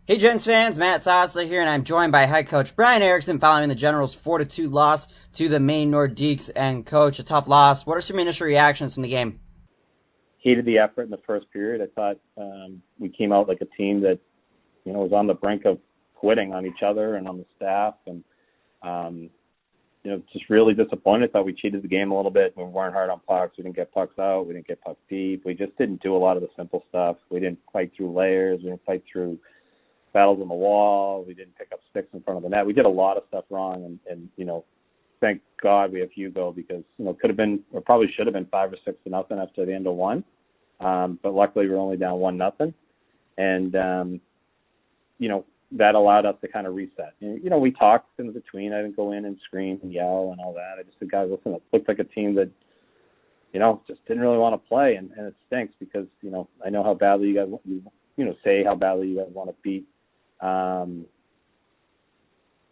Hey, Gents fans, Matt Sosler here, and I'm joined by head coach Bryan Erikson following the Generals' 4-2 loss to the Maine Nordiques. And coach, a tough loss. What are some initial reactions from the game? Hated the effort in the first period. I thought we came out like a team that was on the brink of quitting on each other and on the staff, and um, just really disappointed. Thought we cheated the game a little bit. We weren't hard on pucks. We didn't get pucks out. We didn't get pucks deep. We just didn't do a lot of the simple stuff. We didn't fight through layers. We didn't fight through battles on the wall. We didn't pick up sticks in front of the net. We did a lot of stuff wrong, and thank God we have Hugo, because could have been, or probably should have been, 5 or 6 to nothing after the end of one. But luckily we're only down 1-0, and that allowed us to kind of reset. And, we talked in between. I didn't go in and scream and yell and all that. I just said, guys, listen, it looked like a team that just didn't really want to play, and it stinks because I know how badly you guys say how badly you guys want to beat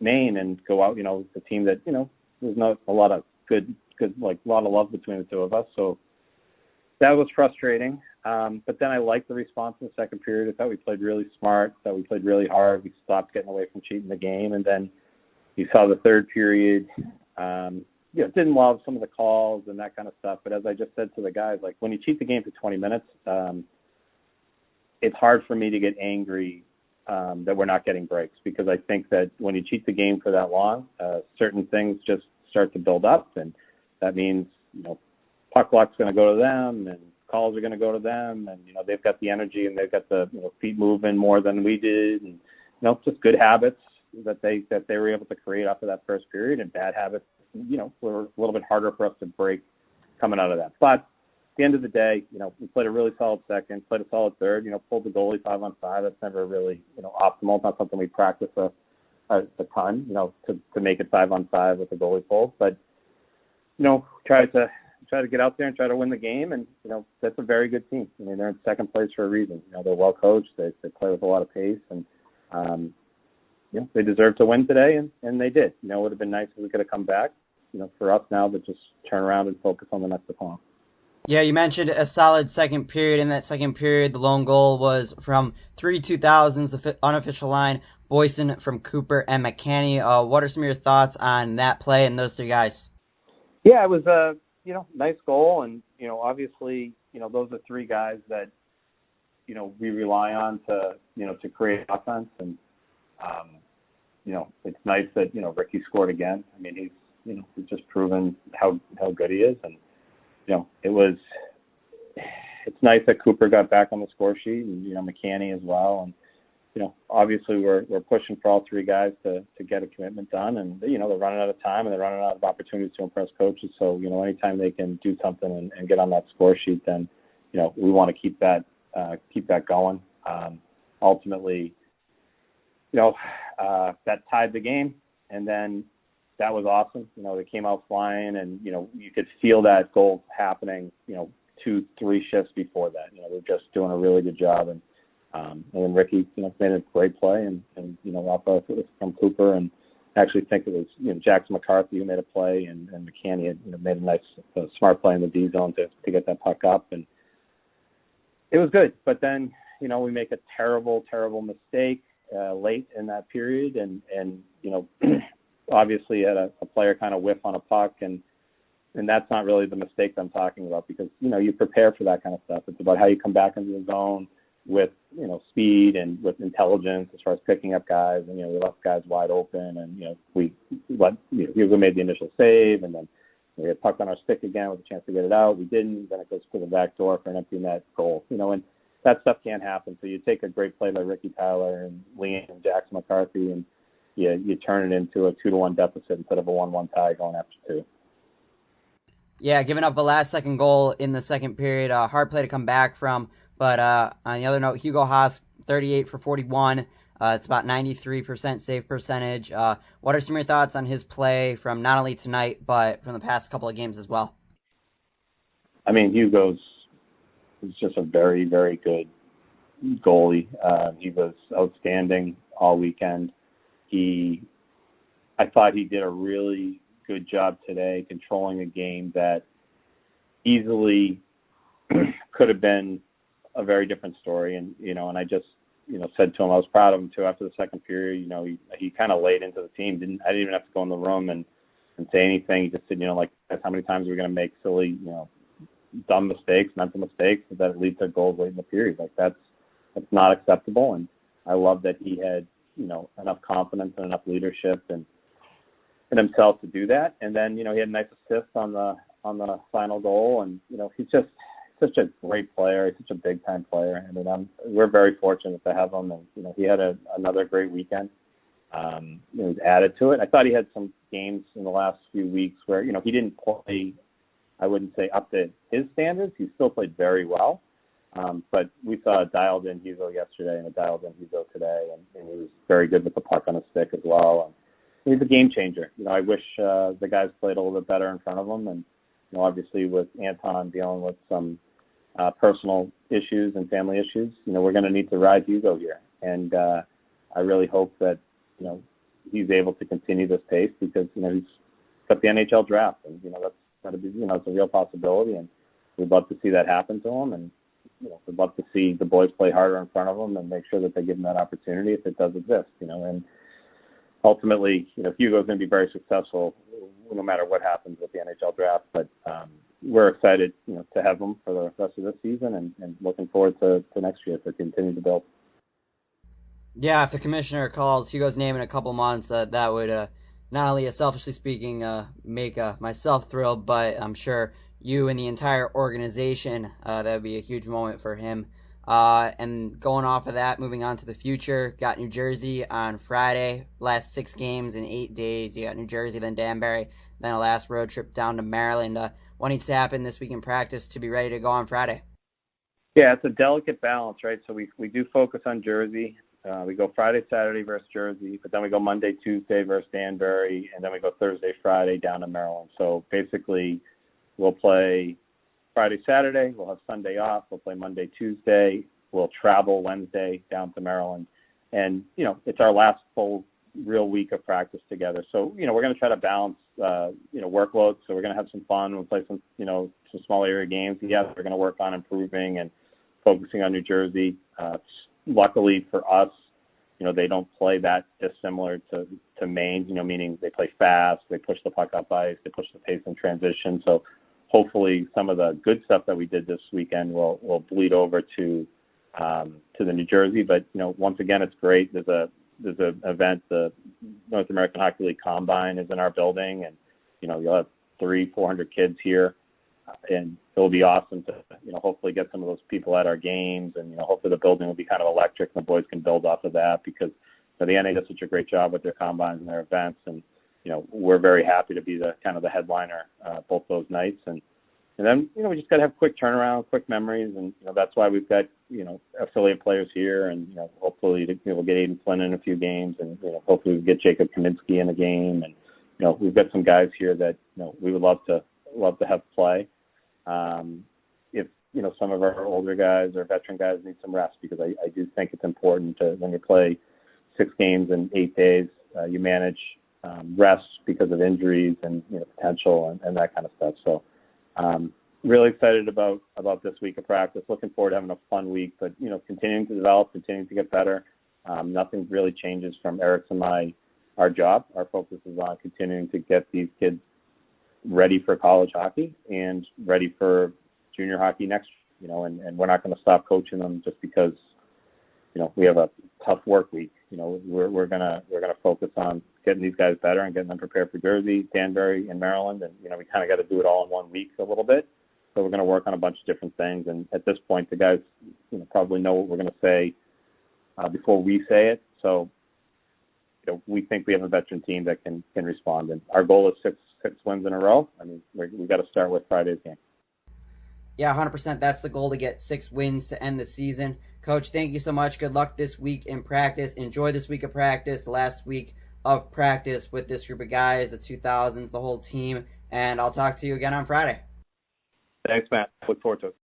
Maine and go out. The team that there's not a lot of good like a lot of love between the two of us. So that was frustrating. But then I liked the response in the second period. I thought we played really smart. I thought we played really hard. We stopped getting away from cheating the game. And then you saw the third period. Didn't love some of the calls and that kind of stuff. But as I just said to the guys, like, when you cheat the game for 20 minutes, it's hard for me to get angry that we're not getting breaks, because I think that when you cheat the game for that long, certain things just start to build up. And that means, puck luck's going to go to them, and calls are going to go to them, and they've got the energy and they've got the feet moving more than we did, and just good habits that they were able to create after that first period, and bad habits were a little bit harder for us to break coming out of that. But at the end of the day, we played a really solid second, played a solid third, pulled the goalie 5-on-5. That's never really optimal. It's not something we practice a ton, to make it 5-on-5 with the goalie pulled, but try to get out there and try to win the game. And, that's a very good team. I mean, they're in second place for a reason. They're well coached. They play with a lot of pace, and, they deserve to win today, and they did. It would have been nice if we could have come back, for us now to just turn around and focus on the next opponent. Yeah, you mentioned a solid second period. In that second period, the lone goal was from 3-2000s, the unofficial line, Boyson from Cooper and Mckinney. What are some of your thoughts on that play and those three guys? Yeah, it was a nice goal, and obviously those are three guys that we rely on to create offense, and it's nice that Ricky scored again. I mean, he's just proven how good he is, and it's nice that Cooper got back on the score sheet, and Mckinney as well, and obviously we're pushing for all three guys to get a commitment done, and they're running out of time, and they're running out of opportunities to impress coaches. So anytime they can do something and get on that score sheet, then we want to keep that going. Ultimately, that tied the game, and then that was awesome. They came out flying, and you could feel that goal happening 2-3 shifts before that. They're just doing a really good job, and then Ricky, made a great play, and off from Cooper, and I actually think it was Jackson McCarthy who made a play, and McKinney had made a nice smart play in the D zone to get that puck up, and it was good. But then we make a terrible mistake late in that period, and obviously had a player kind of whiff on a puck, and that's not really the mistake I'm talking about, because you prepare for that kind of stuff. It's about how you come back into the zone with speed and with intelligence as far as picking up guys, and we left guys wide open, and Hugo made the initial save, and then we had puck on our stick again with a chance to get it out. We didn't. Then it goes to the back door for an empty net goal. And that stuff can't happen. So you take a great play by Ricky Tyler and Liam and Jackson McCarthy, and you turn it into a 2-1 deficit instead of a 1-1 tie going after two. Yeah, giving up a last-second goal in the second period, hard play to come back from. But on the other note, Hugo Haas, 38 for 41. It's about 93% save percentage. What are some of your thoughts on his play from not only tonight, but from the past couple of games as well? I mean, Hugo's just a very, very good goalie. He was outstanding all weekend. I thought he did a really good job today controlling a game that easily could have been a very different story. And, and I just, said to him, I was proud of him too after the second period. He kind of laid into the team. I didn't even have to go in the room and say anything. He just said, like, how many times are we going to make silly, dumb mistakes, mental mistakes that lead to goals late in the period? Like that's not acceptable. And I love that he had, enough confidence and enough leadership and in himself to do that. And then, he had a nice assist on the final goal. And, he's just such a great player. He's such a big time player. I mean, we're very fortunate to have him. And, he had another great weekend. He's added to it. I thought he had some games in the last few weeks where, he didn't play, I wouldn't say up to his standards. He still played very well. But we saw a dialed-in Hugo yesterday and a dialed-in Hugo today, and he was very good with the puck on his stick as well. And he's a game changer. I wish the guys played a little bit better in front of him. And obviously with Anton dealing with some personal issues and family issues, we're going to need to ride Hugo here. And I really hope that he's able to continue this pace because he's got the NHL draft, and that's got to be it's a real possibility, and we'd love to see that happen to him. And we'd love to see the boys play harder in front of them and make sure that they give him that opportunity if it does exist, and ultimately, Hugo's going to be very successful no matter what happens with the NHL draft. But we're excited, to have him for the rest of this season and looking forward to next year to continue to build. Yeah, if the commissioner calls Hugo's name in a couple months, that would not only, selfishly speaking, make myself thrilled, but I'm sure you and the entire organization, that would be a huge moment for him. And going off of that, moving on to the future, got New Jersey on Friday. Last 6 games in 8 days. You got New Jersey, then Danbury, then a last road trip down to Maryland. What needs to happen this week in practice to be ready to go on Friday? Yeah, it's a delicate balance, right? So we do focus on Jersey. We go Friday, Saturday versus Jersey, but then we go Monday, Tuesday versus Danbury, and then we go Thursday, Friday down to Maryland. So basically, we'll play Friday, Saturday. We'll have Sunday off. We'll play Monday, Tuesday. We'll travel Wednesday down to Maryland. And, it's our last full real week of practice together. So, we're going to try to balance, workload. So we're going to have some fun. We'll play some small area games. Yes, we're going to work on improving and focusing on New Jersey. Luckily for us, they don't play that dissimilar to Maine, meaning they play fast, they push the puck up ice, they push the pace in transition. So hopefully some of the good stuff that we did this weekend will bleed over to the New Jersey. But, once again, it's great. There's an event, the North American Hockey League Combine is in our building, and, you'll have 300-400 kids here. And it'll be awesome to, hopefully get some of those people at our games, and, hopefully the building will be kind of electric and the boys can build off of that because the NA does such a great job with their combines and their events. And, we're very happy to be the kind of the headliner both those nights. And then, we just got to have quick turnaround, quick memories. And, that's why we've got, affiliate players here. And, hopefully we'll get Aiden Flynn in a few games, and, hopefully we'll get Jacob Kaminsky in a game. And, we've got some guys here that, we would love to have play. If, some of our older guys or veteran guys need some rest, because I do think it's important to, when you play 6 games in 8 days, you manage rest because of injuries and potential and that kind of stuff. So really excited about this week of practice. Looking forward to having a fun week, but continuing to develop, continuing to get better. Nothing really changes from Erikson and our job. Our focus is on continuing to get these kids ready for college hockey and ready for junior hockey next year, and we're not going to stop coaching them just because, we have a tough work week. We're gonna focus on getting these guys better and getting them prepared for Jersey, Danbury, and Maryland. And, we kind of got to do it all in 1 week a little bit. So we're going to work on a bunch of different things. And at this point, the guys, probably know what we're going to say before we say it. So, we think we have a veteran team that can respond. And our goal is six wins in a row. I mean, we've got to start with Friday's game. Yeah, 100%. That's the goal, to get 6 wins to end the season. Coach, thank you so much. Good luck this week in practice. Enjoy this week of practice, the last week of practice with this group of guys, the 2000s, the whole team. And I'll talk to you again on Friday. Thanks, Matt. Look forward to it.